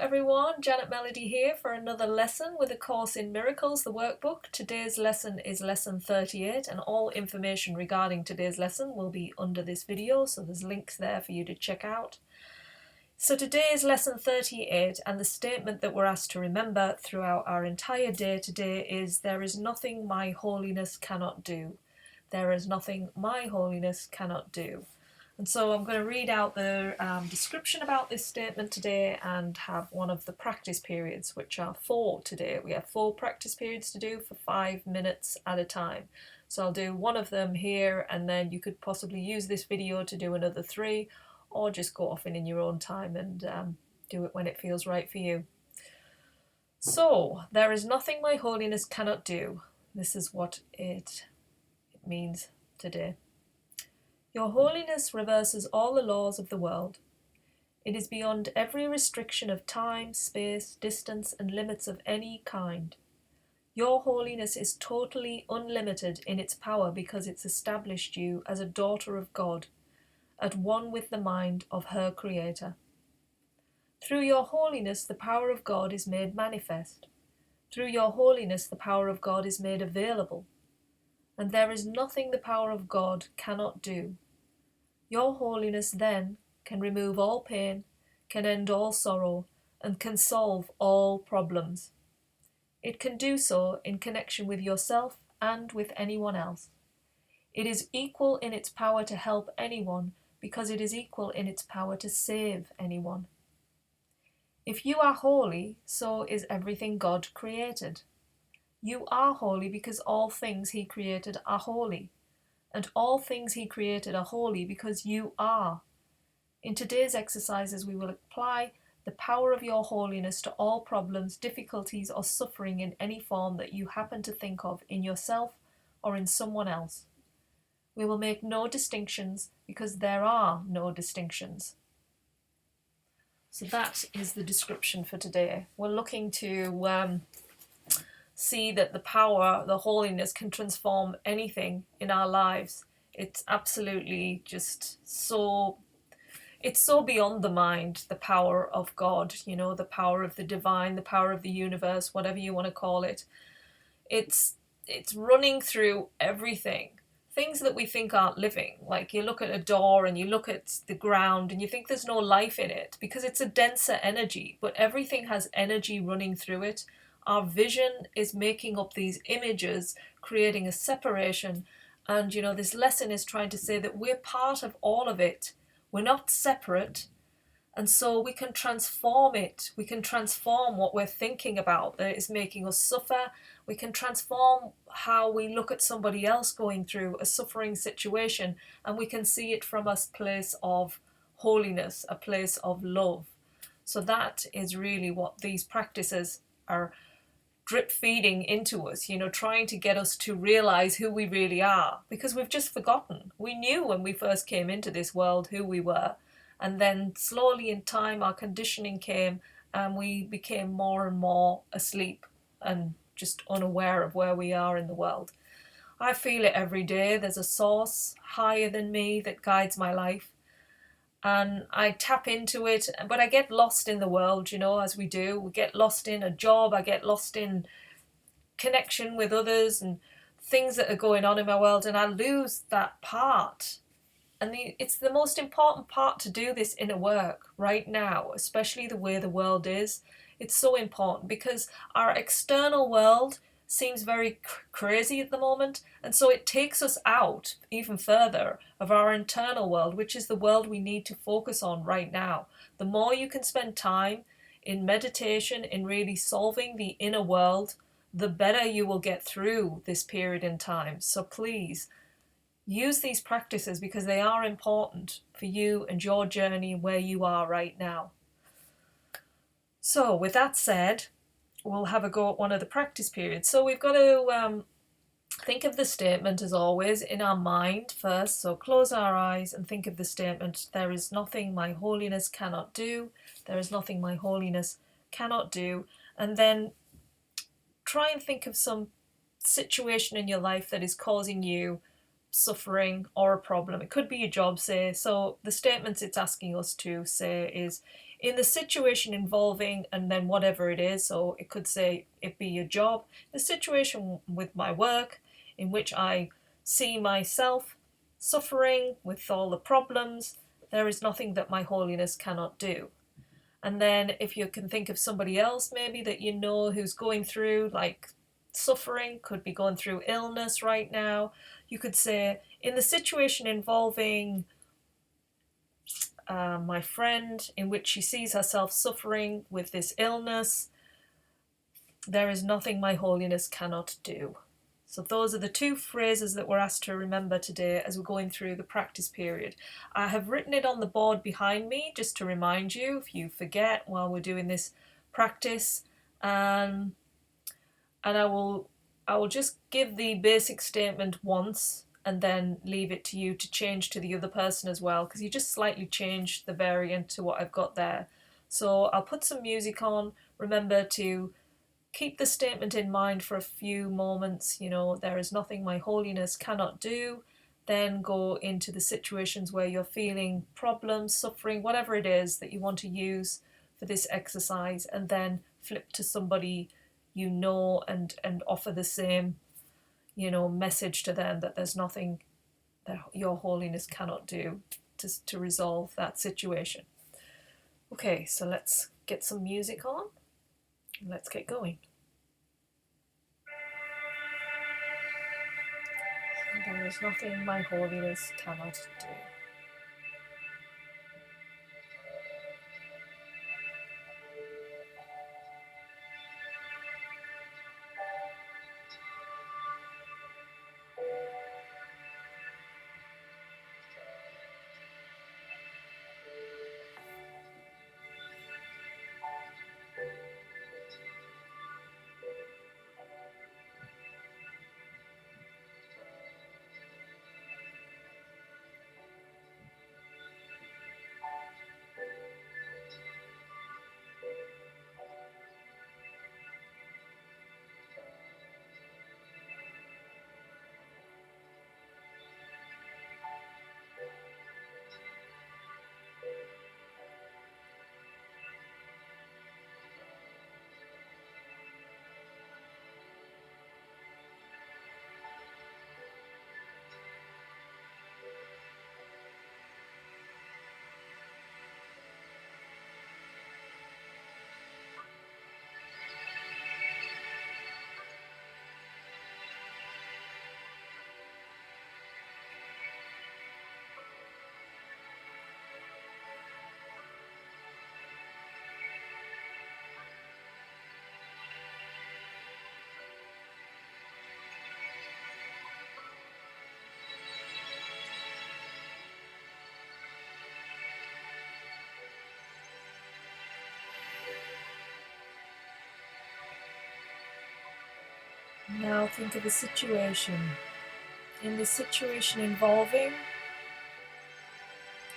Everyone, Janet Melody here for another lesson with A Course in Miracles, the workbook. Today's lesson is lesson 38 and all information regarding today's lesson will be under this video, so there's links there for you to check out. So today is lesson 38 and the statement that we're asked to remember throughout our entire day today is there is nothing my holiness cannot do. There is nothing my holiness cannot do. And so I'm going to read out the description about this statement today and have one of the practice periods, which are 4 today. We have 4 practice periods to do for 5 minutes at a time. So I'll do one of them here, and then you could possibly use this video to do another 3, or just go off in your own time and do it when it feels right for you. So, there is nothing my holiness cannot do. This is what it means today. Your holiness reverses all the laws of the world. It is beyond every restriction of time, space, distance, and limits of any kind. Your holiness is totally unlimited in its power because it's established you as a daughter of God, at one with the mind of her Creator. Through your holiness, the power of God is made manifest. Through your holiness, the power of God is made available. And there is nothing the power of God cannot do. Your holiness then can remove all pain, can end all sorrow, and can solve all problems. It can do so in connection with yourself and with anyone else. It is equal in its power to help anyone because it is equal in its power to save anyone. If you are holy, so is everything God created. You are holy because all things He created are holy. And all things He created are holy because you are. In today's exercises, we will apply the power of your holiness to all problems, difficulties, or suffering in any form that you happen to think of in yourself or in someone else. We will make no distinctions because there are no distinctions. So that is the description for today. We're looking to see that the power, the holiness can transform anything in our lives. It's absolutely just so, it's so beyond the mind, the power of God, you know, the power of the divine, the power of the universe, whatever you want to call it. It's running through everything. Things that we think aren't living, like you look at a door and you look at the ground and you think there's no life in it because it's a denser energy, but everything has energy running through it. Our vision is making up these images, creating a separation. And, you know, this lesson is trying to say that we're part of all of it. We're not separate. And so we can transform it. We can transform what we're thinking about that is making us suffer. We can transform how we look at somebody else going through a suffering situation. And we can see it from a place of holiness, a place of love. So that is really what these practices are drip feeding into us, you know, trying to get us to realize who we really are, because we've just forgotten. We knew when we first came into this world who we were, and then slowly in time our conditioning came and we became more and more asleep and just unaware of where we are in the world. I feel it every day. There's a source higher than me that guides my life, and I tap into it, but I get lost in the world, you know, as we do. We get lost in a job, I get lost in connection with others and things that are going on in my world, and I lose that part. And it's the most important part to do this inner work right now, especially the way the world is. It's so important because our external world seems very crazy at the moment, and so it takes us out even further of our internal world, which is the world we need to focus on right now. The more you can spend time in meditation, in really solving the inner world, the better you will get through this period in time. So please use these practices because they are important for you and your journey where you are right now. So with that said, we'll have a go at one of the practice periods. So we've got to think of the statement as always in our mind first. So close our eyes and think of the statement. There is nothing my holiness cannot do. There is nothing my holiness cannot do. And then try and think of some situation in your life that is causing you suffering or a problem. It could be your job, say. So the statements it's asking us to say is, in the situation involving, and then whatever it is, so it could say it be your job, the situation with my work in which I see myself suffering with all the problems, there is nothing that my holiness cannot do. And then if you can think of somebody else maybe that you know who's going through like suffering, could be going through illness right now, you could say, in the situation involving my friend, in which she sees herself suffering with this illness, there is nothing my holiness cannot do. So those are the two phrases that we're asked to remember today as we're going through the practice period. I have written it on the board behind me just to remind you if you forget while we're doing this practice. And I will just give the basic statement once and then leave it to you to change to the other person as well, because you just slightly changed the variant to what I've got there. So I'll put some music on. Remember to keep the statement in mind for a few moments. You know, there is nothing my holiness cannot do. Then go into the situations where you're feeling problems, suffering, whatever it is that you want to use for this exercise, and then flip to somebody you know and offer the same, you know, message to them that there's nothing that your holiness cannot do to resolve that situation. Okay, so let's get some music on. Let's get going. There is nothing my holiness cannot do. Now think of a situation. In the situation involving,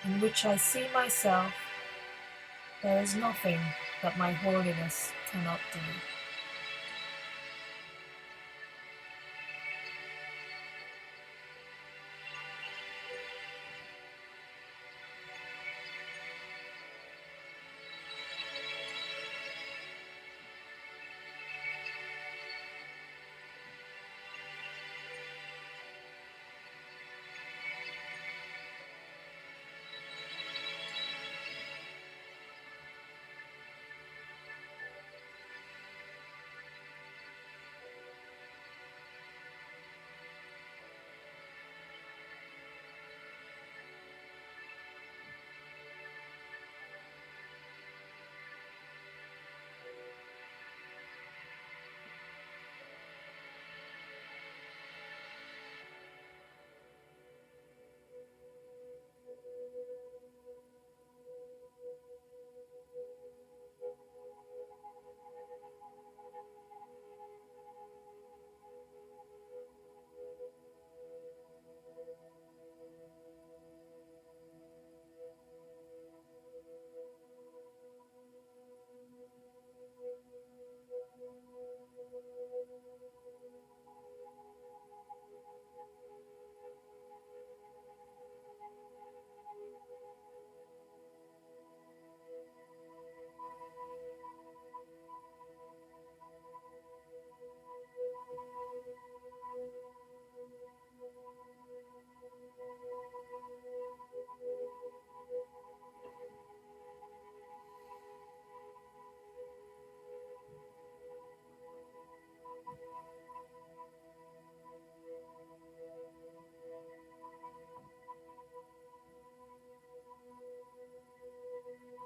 in which I see myself, there is nothing that my holiness cannot do.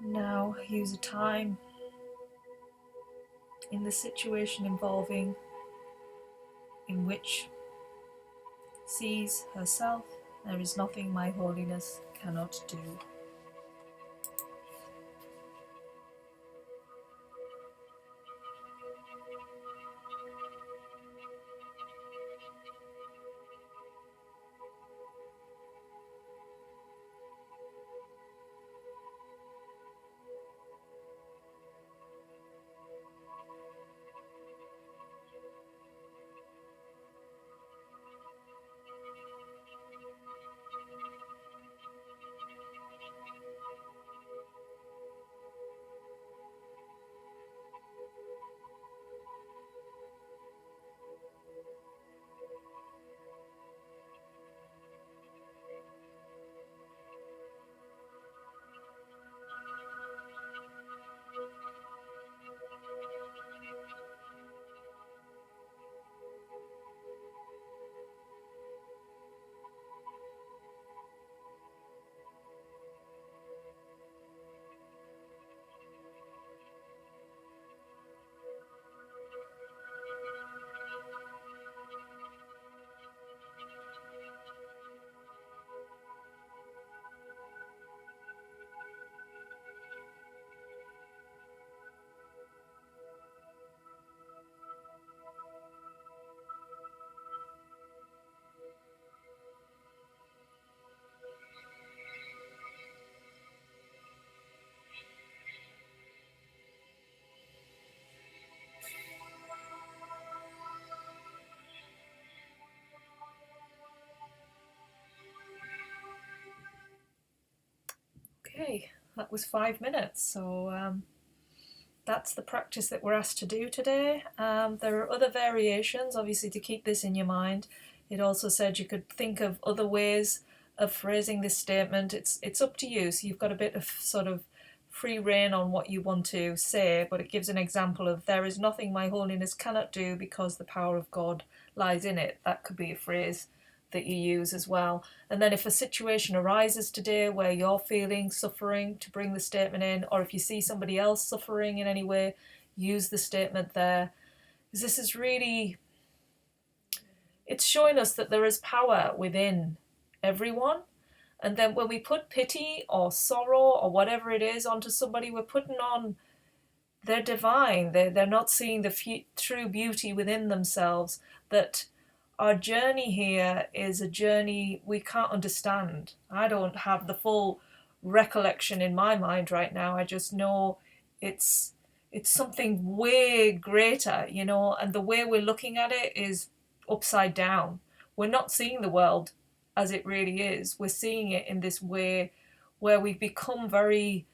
Now use a time in the situation involving in which sees herself, there is nothing my holiness cannot do. Okay, that was 5 minutes, so that's the practice that we're asked to do today. There are other variations, obviously, to keep this in your mind. It also said you could think of other ways of phrasing this statement. It's up to you, so you've got a bit of sort of free rein on what you want to say, but it gives an example of there is nothing my holiness cannot do because the power of God lies in it. That could be a phrase that you use as well. And then if a situation arises today where you're feeling suffering, to bring the statement in, or if you see somebody else suffering in any way, use the statement there. Because this is really, it's showing us that there is power within everyone. And then when we put pity or sorrow or whatever it is onto somebody, we're putting on they're divine. They're not seeing the true beauty within themselves, that our journey here is a journey we can't understand. I don't have the full recollection in my mind right now. I just know it's something way greater, you know, and the way we're looking at it is upside down. We're not seeing the world as it really is. We're seeing it in this way where we've become very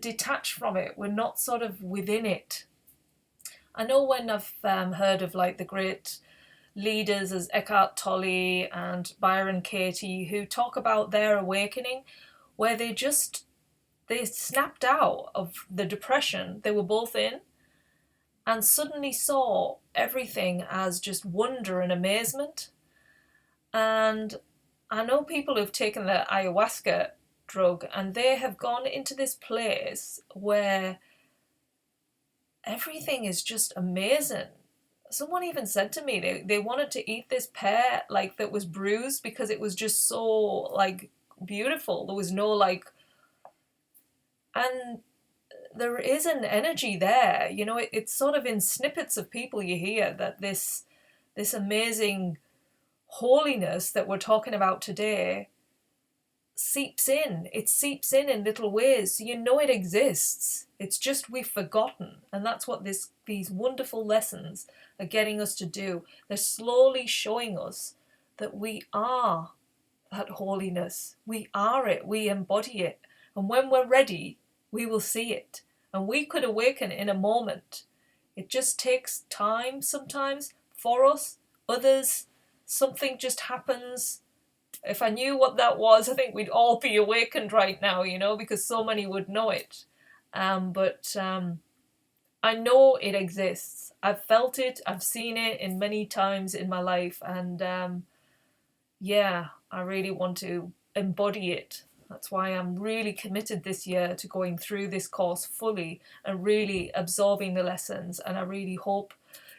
detached from it. We're not sort of within it. I know when I've heard of like the great leaders as Eckhart Tolle and Byron Katie, who talk about their awakening, where they snapped out of the depression they were both in and suddenly saw everything as just wonder and amazement. And I know people who've taken the ayahuasca drug and they have gone into this place where everything is just amazing. Someone even said to me they wanted to eat this pear like that was bruised because it was just so like beautiful. There was no like, and there is an energy there, you know. It's sort of in snippets of people you hear that this amazing holiness that we're talking about today seeps in. It seeps in little ways, so you know it exists. It's just we've forgotten, and that's what these wonderful lessons are getting us to do. They're slowly showing us that we are that holiness. We are it. We embody it, and when we're ready, we will see it, and we could awaken in a moment. It just takes time sometimes for us. Others, something just happens. If I knew what that was, I think we'd all be awakened right now, you know, because so many would know it. But I know it exists. I've felt it. I've seen it in many times in my life. And yeah, I really want to embody it That's why I'm really committed this year to going through this course fully and really absorbing the lessons, and I really hope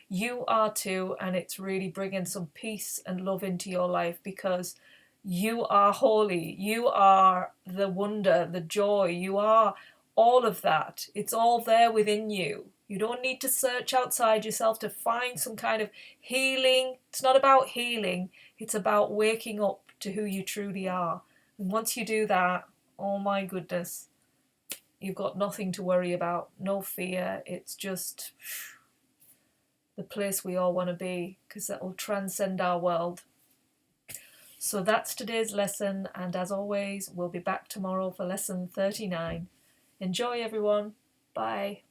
you are too, and it's really bringing some peace and love into your life, because you are holy, you are the wonder, the joy, you are all of that. It's all there within you. You don't need to search outside yourself to find some kind of healing. It's not about healing, it's about waking up to who you truly are. And once you do that, oh my goodness, you've got nothing to worry about, no fear. It's just the place we all want to be, because that will transcend our world. So that's today's lesson, and as always, we'll be back tomorrow for lesson 39. Enjoy, everyone. Bye.